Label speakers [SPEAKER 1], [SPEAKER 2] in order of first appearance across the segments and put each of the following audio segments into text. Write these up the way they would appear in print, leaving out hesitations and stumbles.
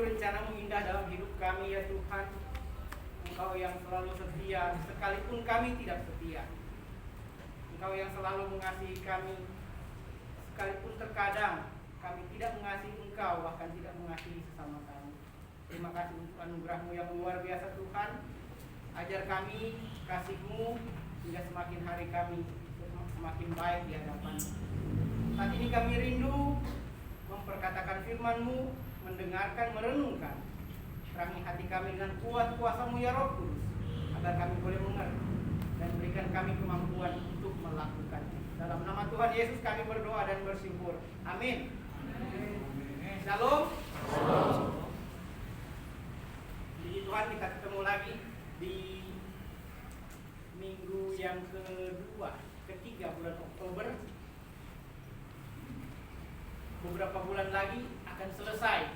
[SPEAKER 1] sungguh rencana-Mu indah dalam hidup kami ya Tuhan. Engkau yang selalu setia, sekalipun kami tidak setia. Engkau yang selalu mengasihi kami, sekalipun terkadang kami tidak mengasihi Engkau, bahkan tidak mengasihi sesama kami. Terima kasih untuk anugerah-Mu yang luar biasa Tuhan. Ajar kami kasih-Mu hingga semakin hari kami semakin baik di hadapan-Mu. Saat ini kami rindu memperkatakan firman-Mu, mendengarkan, merenungkan. Terangi hati kami dengan kuat kuasa-Mu ya Roh Kudus, agar kami boleh mengerti dan berikan kami kemampuan untuk melakukannya. Dalam nama Tuhan Yesus kami berdoa dan bersyukur. Amin. Shalom. Puji Tuhan, kita ketemu lagi di minggu yang ketiga bulan Oktober. Beberapa bulan lagi akan selesai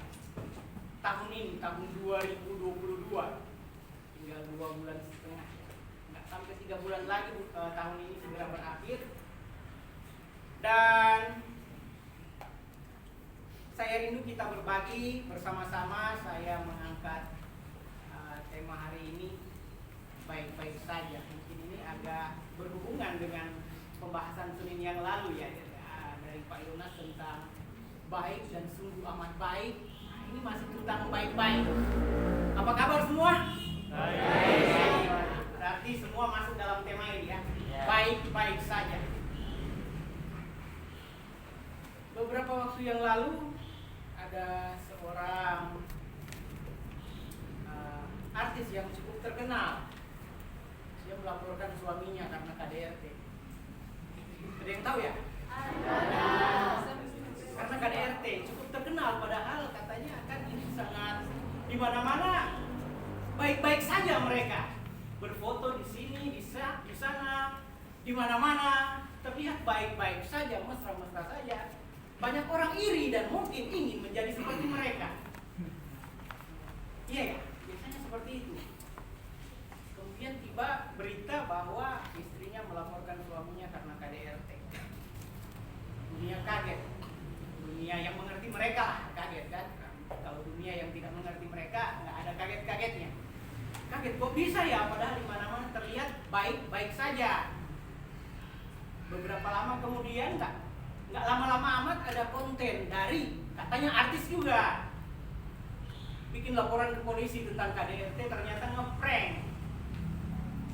[SPEAKER 1] tahun ini, tahun 2022. Tinggal 2 bulan setengah, nggak sampai 3 bulan lagi tahun ini segera berakhir. Dan saya rindu kita berbagi bersama-sama. Saya mengangkat tema hari ini baik-baik saja. Mungkin ini agak berhubungan dengan pembahasan Senin yang lalu ya, dari Pak Yonas tentang baik dan sungguh amat baik. Nah, ini masih tentang baik-baik. Apa kabar semua? Baik. Berarti semua masuk dalam tema ini ya. Baik-baik saja. Beberapa waktu yang lalu ada seorang artis yang cukup terkenal. Dia melaporkan suaminya karena KDRT. Ada yang tahu ya? Ada. Karena KDRT cukup terkenal, padahal katanya kan ini sangat di mana-mana baik-baik saja mereka. Berfoto di sini, di sana, di mana-mana terlihat baik-baik saja, mesra-mesra saja. Banyak orang iri dan mungkin ingin menjadi seperti mereka. Iya ya, biasanya seperti itu. Kemudian tiba berita bahwa istrinya melaporkan suaminya karena KDRT. Dunia kaget. Dunia yang mengerti mereka lah kaget kan. Kalau dunia yang tidak mengerti mereka nggak ada kaget-kagetnya. Kaget kok bisa ya, padahal di mana-mana terlihat baik-baik saja. Beberapa lama kemudian nggak lama-lama amat ada konten dari katanya artis juga bikin laporan ke polisi tentang KDRT, ternyata ngeprank.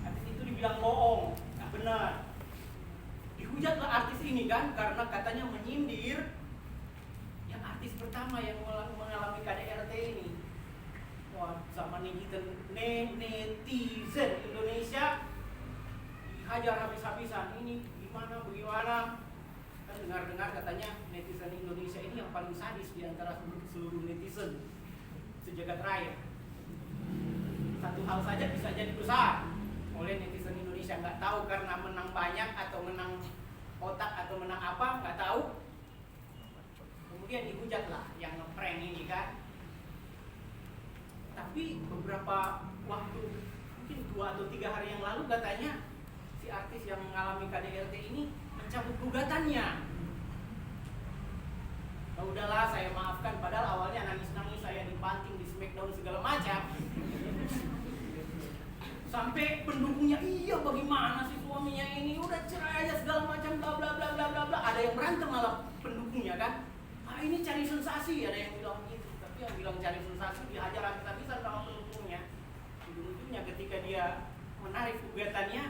[SPEAKER 1] Artis itu dibilang bohong, nggak benar. Dihujatlah artis ini kan karena katanya menyindir yang artis pertama yang mengalami KDRT ini. Wah, zaman netizen Indonesia dihajar habis-habisan. Ini gimana bagaimana? Kan dengar-dengar katanya netizen Indonesia ini yang paling sadis di antara seluruh netizen sejagat raya. Satu hal saja bisa jadi besar oleh netizen Indonesia, nggak tahu karena menang banyak atau menang otak atau menang apa, nggak tahu. Kemudian dihujatlah yang ngeprank ini kan. Tapi beberapa waktu, mungkin 2 atau 3 hari yang lalu katanya si artis yang mengalami KDRT ini mencabut gugatannya. Oh, udahlah saya maafkan, padahal awalnya nangis-nangis, saya dipanting, di smackdown segala macam. Sampai pendukungnya, iya bagaimana sih suaminya ini udah cerai aja segala macam bla bla bla bla bla bla. Ada yang berantem malah pendukungnya kan. Ah ini cari sensasi, ada yang bilang gitu. Tapi yang bilang cari sensasi dihajar habis-habisan sama pendukungnya. Ujung-ujungnya ketika dia menarik gugatannya,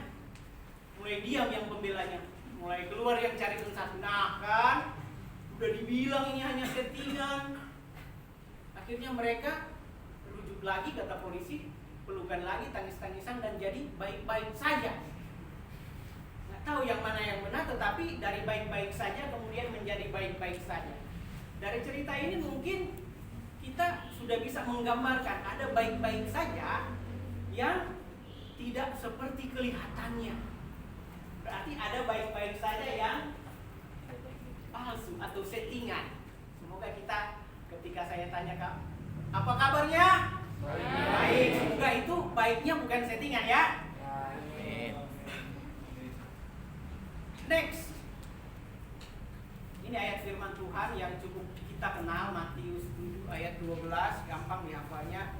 [SPEAKER 1] mulai diam yang pembelanya, mulai keluar yang cari sensasi. Nah kan, udah dibilang ini hanya settingan. Akhirnya mereka rujuk lagi kata polisi, pelukan lagi, tangis-tangisan dan jadi baik-baik saja. Nggak tahu yang mana yang benar, tetapi dari baik-baik saja kemudian menjadi baik-baik saja. Dari cerita ini mungkin kita sudah bisa menggambarkan ada baik-baik saja yang tidak seperti kelihatannya. Berarti ada baik-baik saja yang palsu atau settingan. Semoga kita ketika saya tanya kamu, apa kabarnya? Baik. Semoga itu baiknya bukan settingan ya. Next. Ini ayat firman Tuhan yang cukup kita kenal, Matius 7 ayat 12, gampang dihafalnya.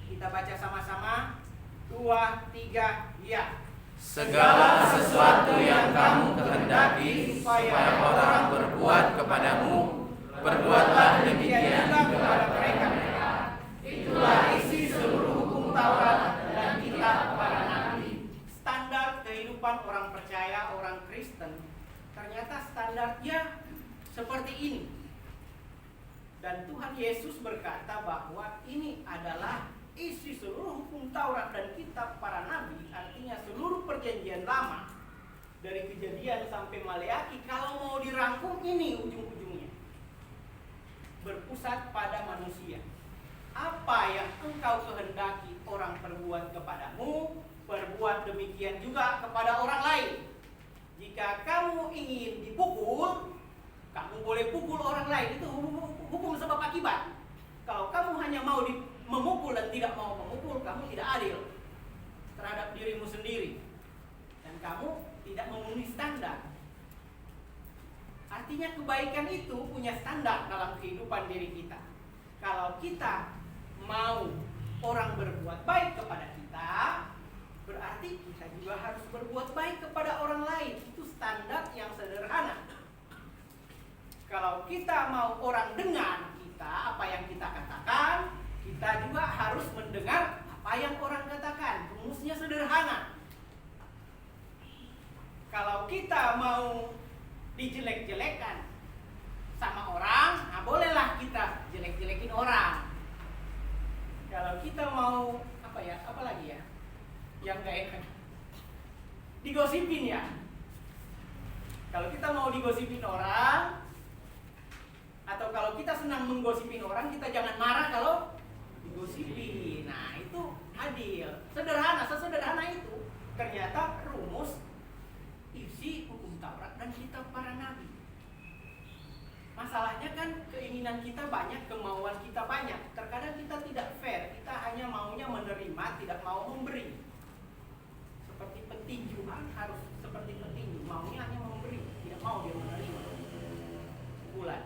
[SPEAKER 1] Kita baca sama-sama. 2, 3, ya.
[SPEAKER 2] Segala sesuatu yang kamu kehendaki supaya orang berbuat kepadamu, perbuatlah demikian kepada mereka. Itulah isi seluruh hukum Taurat dan kitab para nabi.
[SPEAKER 1] Standar kehidupan orang percaya, orang Kristen, ternyata standarnya seperti ini. Dan Tuhan Yesus berkata bahwa ini adalah isi seluruh hukum Taurat dan kitab para nabi, artinya seluruh perjanjian lama dari Kejadian sampai Maleaki. Kalau mau dirangkum, ini ujung-ujungnya berpusat pada manusia. Apa yang engkau kehendaki orang perbuat kepadamu, perbuat demikian juga kepada orang lain. Jika kamu ingin dipukul, kamu boleh pukul orang lain. Itu hukum sebab akibat. Kalau kamu hanya mau memukul dan tidak mau memukul, kamu tidak adil terhadap dirimu sendiri, dan kamu tidak memenuhi standar. Artinya kebaikan itu punya standar dalam kehidupan diri kita. Kalau kita mau orang berbuat baik kepada kita, berarti kita juga harus berbuat baik kepada orang lain. Itu standar yang sederhana. Kalau kita mau orang dengar kita apa yang kita katakan, kita juga harus mendengar apa yang orang katakan. Rumusnya sederhana. Kalau kita mau dijelek-jelekan sama orang, nah bolehlah kita jelek-jelekin orang. Kalau kita mau apa lagi ya, yang gak enak, digosipin ya. Kalau kita mau digosipin orang, atau kalau kita senang menggosipin orang, kita jangan marah kalau digosipin. Nah, itu adil, sederhana, sesederhana itu. Ternyata rumus isi hukum Taurat dan kitab para nabi. Masalahnya kan keinginan kita banyak, kemauan kita banyak. Terkadang kita tidak fair, kita hanya maunya menerima, tidak mau memberi. Seperti petinju, harus seperti petinju, maunya hanya memberi, tidak mau dia menerima pukulan.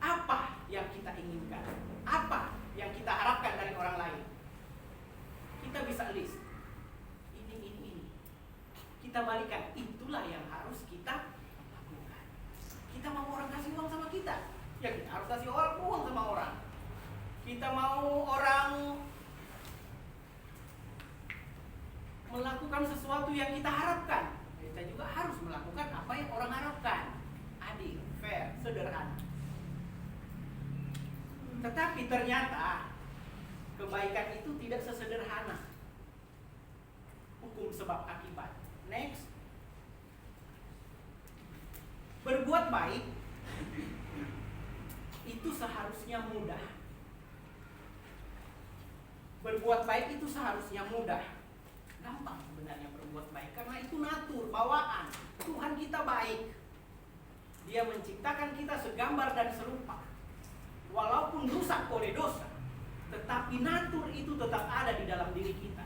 [SPEAKER 1] Apa yang kita inginkan? Apa yang kita harapkan dari orang lain? Kita bisa list. Ini. Kita balikan, itulah yang harus kita lakukan. Kita mau orang kasih uang sama kita, ya kita harus kasih uang sama orang. Kita mau orang melakukan sesuatu yang kita harapkan, kita juga harus melakukan apa yang orang harapkan. Adil, fair, sederhana. Tetapi ternyata kebaikan itu tidak sesederhana hukum sebab akibat. Next. Berbuat baik itu seharusnya mudah. Berbuat baik itu seharusnya mudah. Gampang sebenarnya berbuat baik, karena itu natur, bawaan. Tuhan kita baik. Dia menciptakan kita segambar dan serupa. Walaupun rusak oleh dosa, tetapi natur itu tetap ada di dalam diri kita.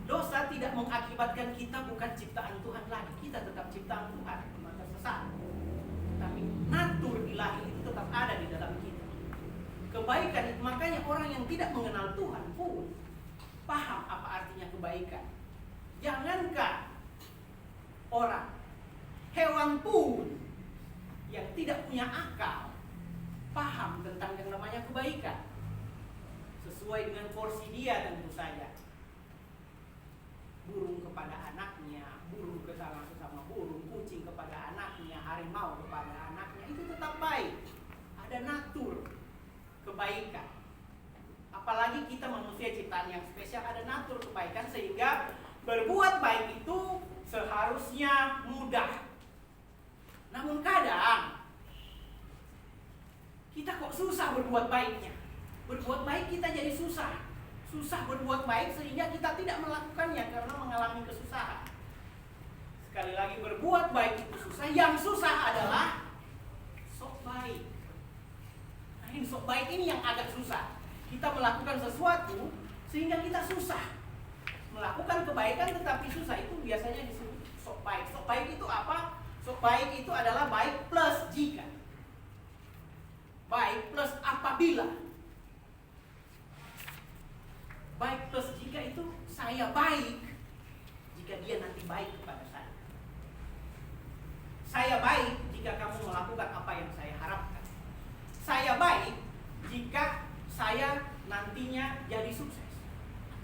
[SPEAKER 1] Dosa tidak mengakibatkan kita bukan ciptaan Tuhan lagi. Kita tetap ciptaan Tuhan, bukan tersesat. Tapi natur ilahi itu tetap ada di dalam kita. Kebaikan itu, makanya orang yang tidak mengenal Tuhan pun paham apa artinya kebaikan. Jangankan orang, hewan pun yang tidak punya akal paham tentang yang namanya kebaikan. Sesuai dengan porsi dia tentu saja. Burung kepada anaknya, burung sesama burung, kucing kepada anaknya, harimau kepada anaknya, itu tetap baik. Ada natur kebaikan. Apalagi kita manusia ciptaan yang spesial, ada natur kebaikan, sehingga berbuat baik itu seharusnya mudah. Namun kadang kita kok susah berbuat baiknya. Berbuat baik kita jadi susah. Susah berbuat baik sehingga kita tidak melakukannya karena mengalami kesusahan. Sekali lagi, berbuat baik itu susah. Yang susah adalah sok baik. Nah, ini sok baik ini yang agak susah. Kita melakukan sesuatu sehingga kita susah. Melakukan kebaikan tetapi susah, itu biasanya disebut sok baik. Sok baik itu apa? Sok baik itu adalah baik plus jika.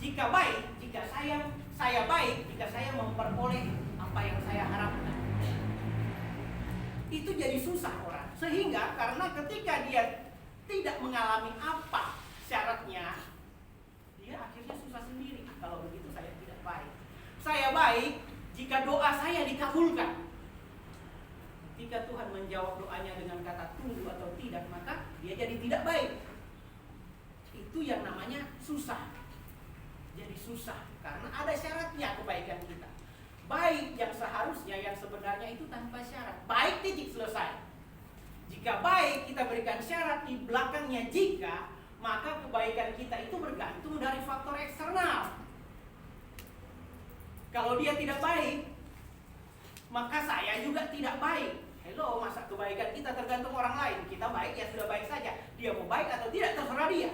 [SPEAKER 1] Jika saya baik, jika saya memperoleh apa yang saya harapkan. Itu jadi susah orang. Sehingga karena ketika dia tidak mengalami apa syaratnya, dia akhirnya susah sendiri. Kalau begitu saya tidak baik. Saya baik jika doa saya dikabulkan. Ketika Tuhan menjawab doanya dengan kata tunggu atau tidak, maka dia jadi tidak baik. Itu yang namanya susah. Jadi susah karena ada syaratnya kebaikan kita. Baik yang seharusnya, yang sebenarnya itu tanpa syarat. Baik titik selesai. Jika baik kita berikan syarat di belakangnya jika, maka kebaikan kita itu bergantung dari faktor eksternal. Kalau dia tidak baik, maka saya juga tidak baik. Hello, masa kebaikan kita tergantung orang lain? Kita baik ya sudah baik saja. Dia mau baik atau tidak terserah dia.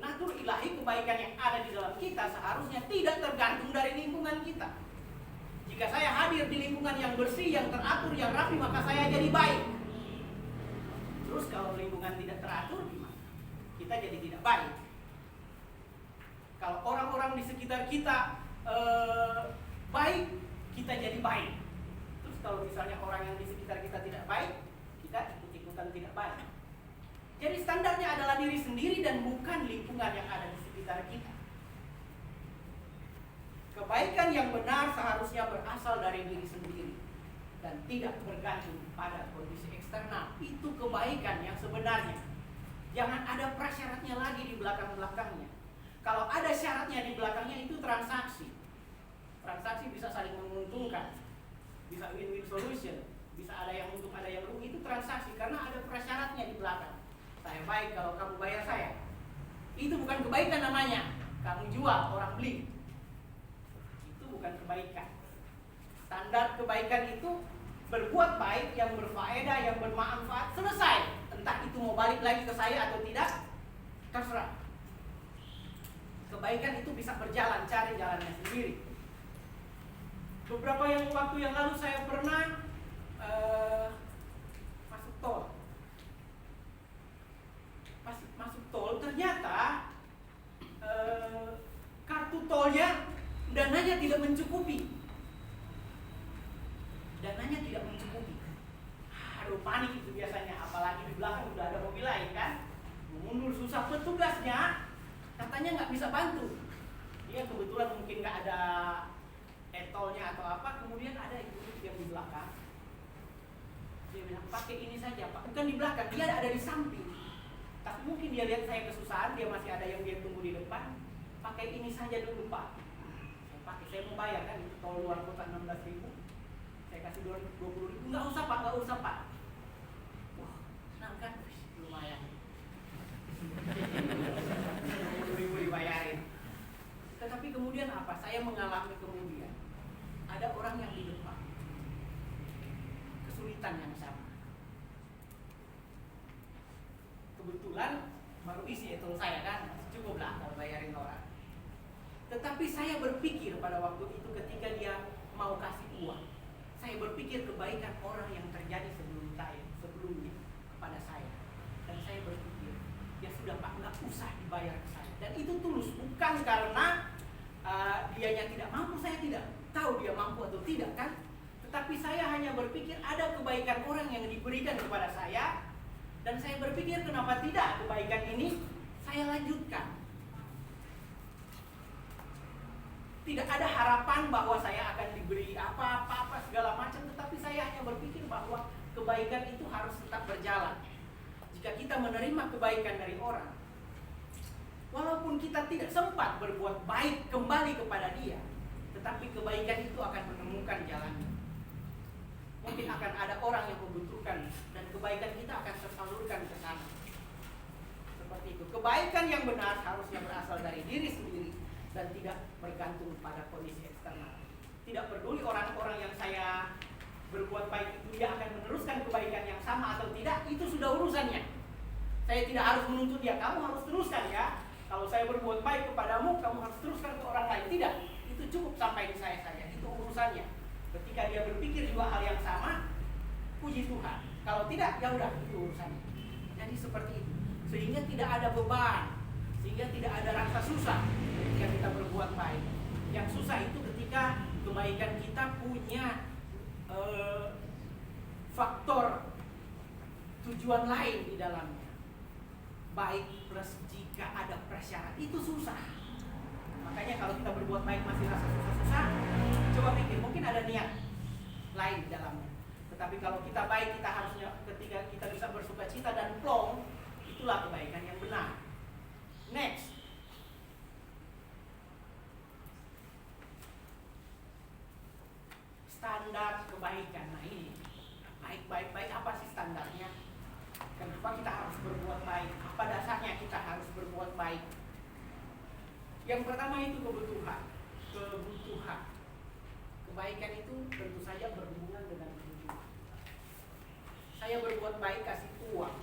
[SPEAKER 1] Natur ilahi kebaikan yang ada di dalam kita seharusnya tidak tergantung dari lingkungan kita. Jika saya hadir di lingkungan yang bersih, yang teratur, yang rapi, maka saya jadi baik. Terus kalau lingkungan tidak teratur, gimana? Kita jadi tidak baik. Kalau orang-orang di sekitar kita baik, kita jadi baik. Terus kalau misalnya orang yang di sekitar kita tidak baik, kita ikut-ikutan tidak baik. Jadi standarnya adalah diri sendiri dan bukan lingkungan yang ada di sekitar kita. Kebaikan yang benar seharusnya berasal dari diri sendiri dan tidak bergantung pada kondisi eksternal. Itu kebaikan yang sebenarnya. Jangan ada prasyaratnya lagi di belakang-belakangnya. Kalau ada syaratnya di belakangnya, itu transaksi. Transaksi bisa saling menguntungkan, bisa win-win solution, bisa ada yang untung, ada yang rugi. Itu transaksi karena ada prasyaratnya di belakang. Saya baik kalau kamu bayar saya. Itu bukan kebaikan namanya. Kamu jual, orang beli. Itu bukan kebaikan. Standar kebaikan itu berbuat baik yang berfaedah, yang bermanfaat, selesai. Entah itu mau balik lagi ke saya atau tidak, terserah. Kebaikan itu bisa berjalan, cari jalannya sendiri. Beberapa waktu yang lalu saya pernah masuk tol. Masuk tol, ternyata kartu tolnya dananya tidak mencukupi. Dananya tidak mencukupi. Aduh, panik itu biasanya, apalagi di belakang udah ada mobil lain kan. Mundur susah, petugasnya katanya nggak bisa bantu. Dia kebetulan mungkin nggak ada etolnya atau apa, kemudian ada ibu yang di belakang. Dia bilang, pakai ini saja Pak. Bukan di belakang, dia ada di samping. Tapi mungkin dia lihat saya kesusahan, dia masih ada yang dia tunggu di depan. Pakai ini saja dulu Pak. Saya mau bayar kan, itu tol luar kota 16.000. Saya kasih 20.000. Nggak usah Pak. Wah, senang kan? Lumayan. 20.000 dibayarin. Tetapi kemudian apa? Saya mengalami kemudian ada orang yang di depan kesulitan yang sama. Kebetulan baru isi etol saya kan, cukup lah kalau bayarin orang. Tetapi saya berpikir pada waktu itu ketika dia mau kasih uang, saya berpikir kebaikan orang yang terjadi sebelumnya kepada saya. Dan saya berpikir, ya sudah Pak, nggak usah dibayar ke saya. Dan itu tulus, bukan karena dianya tidak mampu, saya tidak tahu dia mampu atau tidak kan. Tetapi saya hanya berpikir ada kebaikan orang yang diberikan kepada saya. Dan saya berpikir kenapa tidak kebaikan ini saya lanjutkan. Tidak ada harapan bahwa saya akan diberi apa-apa segala macam. Tetapi saya hanya berpikir bahwa kebaikan itu harus tetap berjalan. Jika kita menerima kebaikan dari orang, walaupun kita tidak sempat berbuat baik kembali kepada dia, tetapi kebaikan itu akan menemukan jalannya. Mungkin akan ada orang yang membutuhkan dan kebaikan kita akan tersalurkan ke sana. Seperti itu. Kebaikan yang benar harusnya berasal dari diri sendiri dan tidak bergantung pada kondisi eksternal. Tidak peduli orang-orang yang saya berbuat baik itu dia akan meneruskan kebaikan yang sama atau tidak, itu sudah urusannya. Saya tidak harus menuntut dia, kamu harus teruskan ya. Kalau saya berbuat baik kepadamu, kamu harus teruskan ke orang lain. Tidak, itu cukup sampai di saya saja. Itu urusannya. Ketika dia berpikir juga hal yang sama, puji Tuhan. Kalau tidak, ya udah, itu urusannya. Jadi seperti itu. Sehingga tidak ada beban. Sehingga tidak ada rasa susah ketika kita berbuat baik. Yang susah itu ketika kebaikan kita punya faktor tujuan lain di dalamnya. Baik plus jika ada prasyarat, itu susah. Makanya kalau kita berbuat baik masih rasa susah-susah, coba pikir, mungkin ada niat lain di dalamnya. Tetapi kalau kita baik, kita harusnya ketika kita bisa bersuka cita dan plong, itulah kebaikan yang benar. Next. Standar kebaikan. Nah ini, baik apa sih standarnya? Kenapa kita harus berbuat baik? Apa dasarnya kita harus berbuat baik? Yang pertama itu kebutuhan. Kebaikan itu tentu saja berhubungan dengan kebutuhan. Saya berbuat baik kasih uang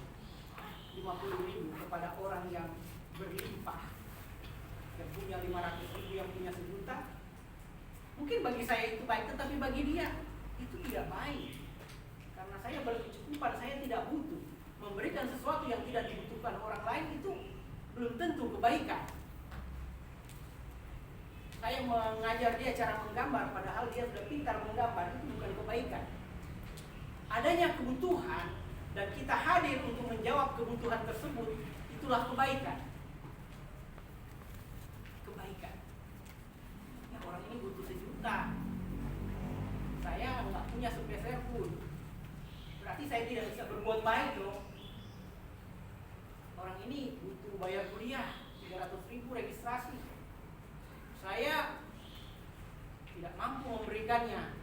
[SPEAKER 1] 50.000 kepada orang yang berlimpah, yang punya 500.000, yang punya 1 juta. Mungkin bagi saya itu baik, tetapi bagi dia itu tidak baik. Karena saya berkecukupan, saya tidak butuh. Memberikan sesuatu yang tidak dibutuhkan orang lain itu belum tentu kebaikan. Saya mengajar dia cara menggambar, padahal dia sudah pintar menggambar, itu bukan kebaikan. Adanya kebutuhan dan kita hadir untuk menjawab kebutuhan tersebut, itulah kebaikan. Ya, orang ini butuh 1 juta, saya nggak punya sepeser pun, berarti saya tidak bisa berbuat baik dong. Orang ini butuh bayar kuliah 300.000 registrasi, saya tidak mampu memberikannya,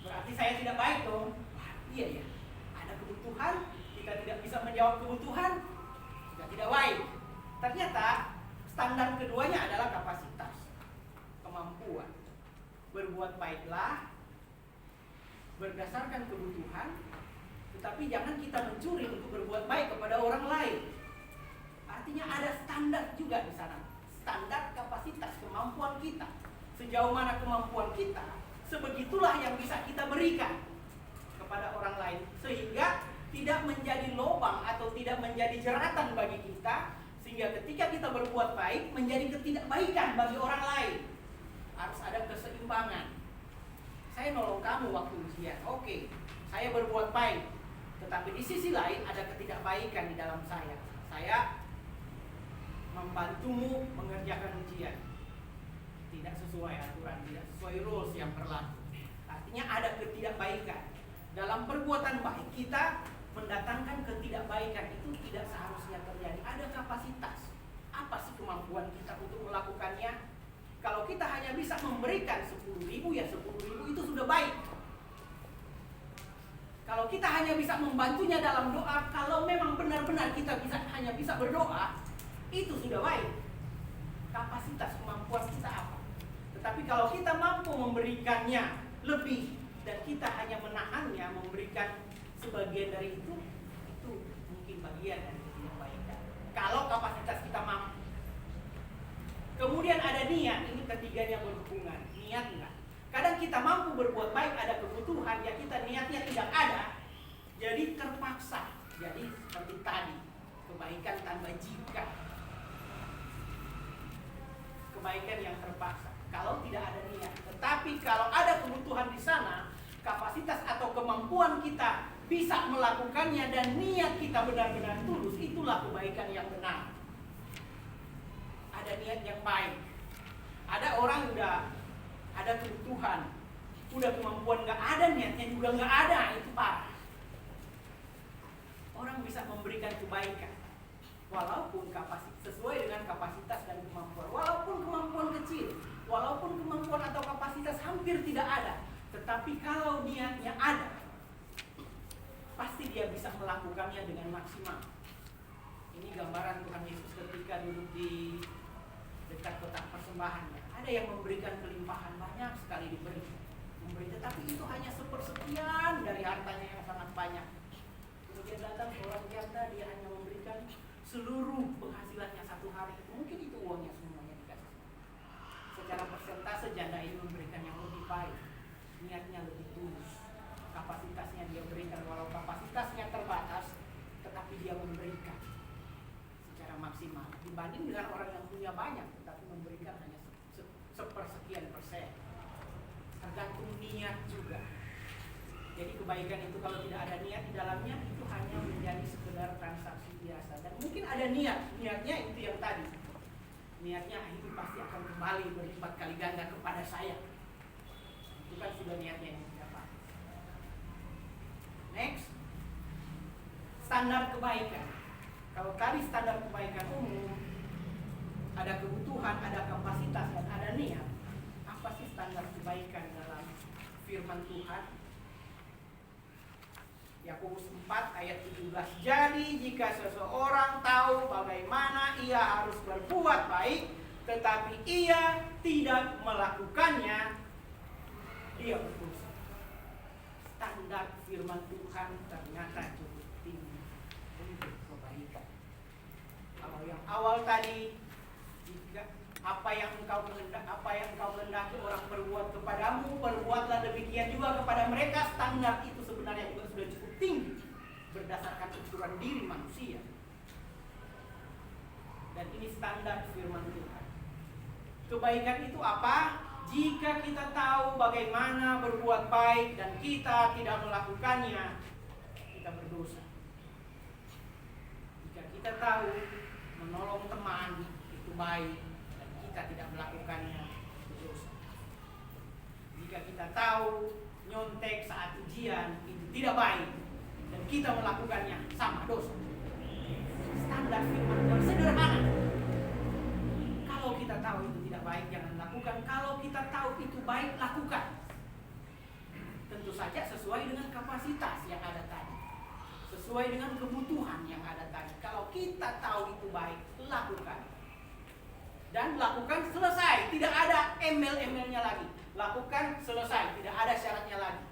[SPEAKER 1] berarti saya tidak baik dong. Wah, iya ya, ada kebutuhan, kita tidak bisa menjawab kebutuhan, kita tidak baik. Ternyata standar keduanya adalah kapasitas, kemampuan. Berbuat baiklah berdasarkan kebutuhan, tetapi jangan kita mencuri untuk berbuat baik kepada orang lain. Artinya ada standar juga di sana. Standar kapasitas, kemampuan kita. Sejauh mana kemampuan kita, sebegitulah yang bisa kita berikan kepada orang lain. Sehingga tidak menjadi lubang atau tidak menjadi jeratan bagi kita. Sehingga ketika kita berbuat baik, menjadi ketidakbaikan bagi orang lain. Harus ada keseimbangan. Saya nolong kamu waktu ujian, oke, saya berbuat baik. Tetapi di sisi lain ada ketidakbaikan di dalam saya. Saya membantumu mengerjakan ujian, tidak sesuai aturan, tidak sesuai rules yang berlaku. Artinya ada ketidakbaikan. Dalam perbuatan baik kita mendatangkan ketidakbaikan, itu tidak seharusnya terjadi. Ada kapasitas. Apa sih kemampuan kita untuk melakukannya? Kalau kita hanya bisa memberikan 10.000, ya 10.000 itu sudah baik. Kalau kita hanya bisa membantunya dalam doa, kalau memang benar-benar kita hanya bisa berdoa, itu sudah baik. Kapasitas kemampuan kita apa? Tetapi kalau kita mampu memberikannya lebih dan kita hanya menahannya, memberikan sebagian dari itu mungkin bagian dari ketidakbaikan. Kalau kapasitas kita mampu. Kemudian ada niat, ini ketiganya berhubungan. Niat enggak? Kadang kita mampu berbuat baik, ada kebutuhan, ya kita niatnya tidak ada, jadi terpaksa. Jadi seperti tadi, kebaikan tanpa jika, kebaikan yang terpaksa. Kalau tidak ada niat, tetapi kalau ada kebutuhan di sana, kapasitas atau kemampuan kita bisa melakukannya dan niat kita benar-benar tulus, itulah kebaikan yang benar. Ada niat yang baik. Ada orang udah ada kebutuhan, udah kemampuan nggak ada, niatnya juga nggak ada, itu parah. Orang bisa memberikan kebaikan walaupun kapasitas sesuai dengan kapasitas dan kemampuan, walaupun kemampuan kecil, walaupun kemampuan atau kapasitas hampir tidak ada, tetapi kalau niatnya ada, pasti dia bisa melakukannya dengan maksimal. Ini gambaran Tuhan Yesus ketika duduk di dekat kotak persembahannya. Ada yang memberikan kelimpahan, banyak sekali diberi, tetapi itu hanya sepersekian dari hartanya yang sangat banyak. Kemudian datang seorang janda, dia hanya memberikan seluruh penghasilannya 1 hari. Mungkin itu uangnya semuanya dikasih. Secara persentase janda ini memberikan yang lebih baik, niatnya lebih tulus, kapasitasnya dia berikan, walau kapasitasnya terbatas, tetapi dia memberikan secara maksimal dibanding punya banyak, tetapi memberikan hanya sepersekian persen. Tergantung niat juga. Jadi kebaikan itu kalau tidak ada niat di dalamnya, itu hanya menjadi sekedar transaksi biasa. Dan mungkin ada niatnya itu yang tadi. Niatnya itu pasti akan kembali berlipat kali ganda kepada saya. Itu kan sudah niatnya yang didapat. Next, standar kebaikan. Kalau tadi standar kebaikan umum, ada kebutuhan, ada kapasitas, dan ada niat. Apa sih standar kebaikan dalam firman Tuhan? Yakobus 4 ayat 17. Jadi jika seseorang tahu bagaimana ia harus berbuat baik, tetapi ia tidak melakukannya, dia berdosa. Standar firman Tuhan ternyata cukup tinggi untuk kebaikan. Kalau yang awal tadi, jika apa yang engkau kehendaki orang perbuat kepadamu, perbuatlah demikian juga kepada mereka. Standar itu sebenarnya juga sudah cukup tinggi berdasarkan ukuran diri manusia. Dan ini standar firman Tuhan. Kebaikan itu apa? Jika kita tahu bagaimana berbuat baik dan kita tidak melakukannya, kita berdosa. Jika kita tahu menolong teman itu baik, kita tidak melakukannya, berdosa. Jika kita tahu nyontek saat ujian itu tidak baik dan kita melakukannya, sama dosa. Standar firman yang sederhana. Kalau kita tahu itu tidak baik, jangan lakukan. Kalau kita tahu itu baik, lakukan. Tentu saja sesuai dengan kapasitas yang ada tadi, sesuai dengan kebutuhan yang ada tadi. Kalau kita tahu itu baik, lakukan. Dan lakukan selesai, tidak ada embel-embelnya lagi. Lakukan selesai, tidak ada syaratnya lagi.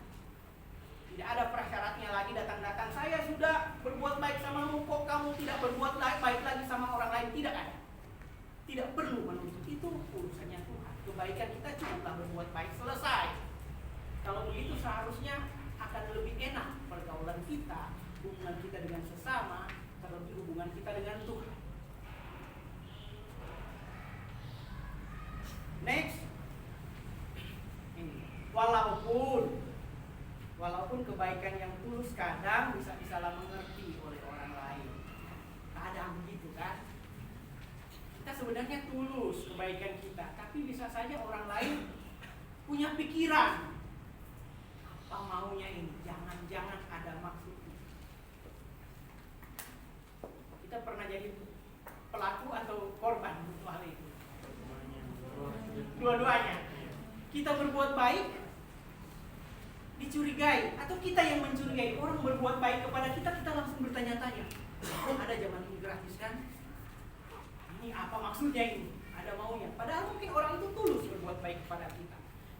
[SPEAKER 1] Tidak ada prasyaratnya lagi, datang-datang saya sudah berbuat baik samamu, kok kamu tidak berbuat baik lagi sama orang lain. Tidak ada. Tidak perlu menuntut, itu urusannya Tuhan. Kebaikan kita cukuplah berbuat baik, selesai. Kalau begitu seharusnya akan lebih enak pergaulan kita, hubungan kita dengan sesama, terlebih hubungan kita dengan Tuhan. Next, ini walaupun kebaikan yang tulus kadang bisa disalah mengerti oleh orang lain. Kadang begitu kan? Kita sebenarnya tulus kebaikan kita, tapi bisa saja orang lain punya pikiran apa maunya ini, jangan-jangan ada maksudnya. Kita pernah jadi pelaku atau korban untuk hal itu? Dua-duanya. Kita berbuat baik, dicurigai, atau kita yang mencurigai. Orang berbuat baik kepada kita, kita langsung bertanya-tanya. Ada zaman ini gratis kan? Ini apa maksudnya ini? Ada maunya. Padahal mungkin orang itu tulus berbuat baik kepada kita.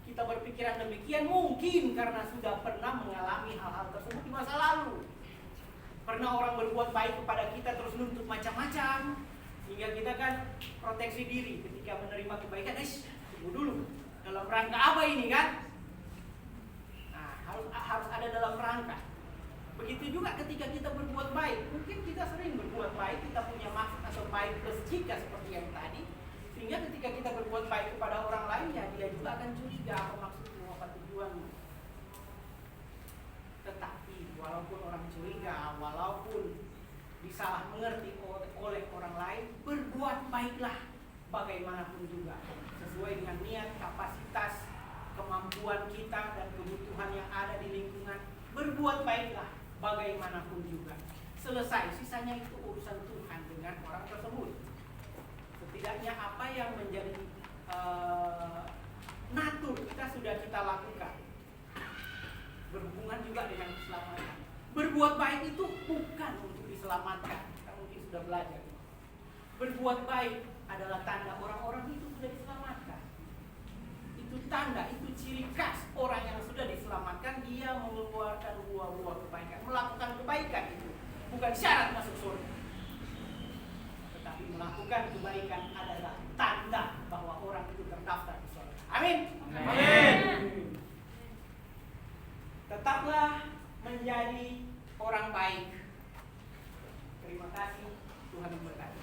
[SPEAKER 1] Kita berpikiran demikian mungkin karena sudah pernah mengalami hal-hal tersebut di masa lalu. Pernah orang berbuat baik kepada kita terus nuntut macam-macam, hingga kita kan proteksi diri ketika menerima kebaikan. Tunggu dulu, dalam rangka apa ini kan? Nah, harus ada dalam rangka. Begitu juga ketika kita berbuat baik. Mungkin kita sering berbuat baik, kita punya maksud atau baik plus jika seperti yang tadi, sehingga ketika kita berbuat baik kepada orang lain, ya dia juga akan curiga apa maksudmu, apa tujuanmu. Tetapi walaupun orang curiga, walaupun disalah mengerti oleh orang lain, berbuat baiklah bagaimanapun juga, sesuai dengan niat, kapasitas, kemampuan kita dan kebutuhan yang ada di lingkungan. Berbuat baiklah bagaimanapun juga. Selesai, sisanya itu urusan Tuhan dengan orang tersebut. Setidaknya apa yang menjadi natur kita sudah kita lakukan. Berhubungan juga dengan keselamatan. Berbuat baik itu bukan untuk diselamatkan. Kita mungkin sudah belajar. Berbuat baik adalah tanda orang-orang itu sudah diselamatkan. Itu tanda, itu ciri khas orang yang sudah diselamatkan. Dia mengeluarkan buah-buah kebaikan, melakukan kebaikan itu bukan syarat masuk surga, tetapi melakukan kebaikan adalah tanda bahwa orang itu terdaftar di surga. Amin.
[SPEAKER 2] Amin.
[SPEAKER 1] Tetaplah menjadi orang baik. Terima kasih, Tuhan memberkati.